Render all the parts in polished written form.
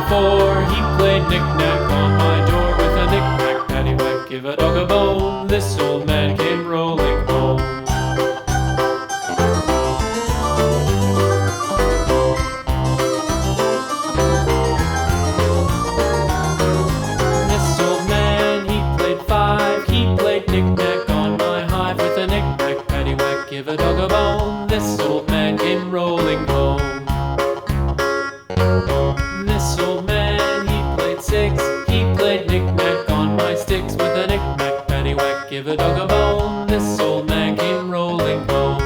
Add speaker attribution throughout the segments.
Speaker 1: before. He played knick-knack on my door with a knick-knack, paddywhack, give a dog a bone. This old man came rolling home. This old man, he played five. He played knick-knack on my hive with a knick-knack, paddywhack, give a dog a bone. This old man came rolling home. This old man, he played six. He played knick-knack on my sticks with a knick-knack, paddywhack, give a dog a bone. This old man came rolling home.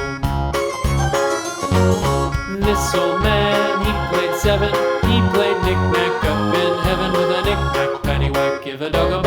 Speaker 1: This old man, he played seven. He played knick-knack up in heaven with a knick-knack, paddywhack, give a dog a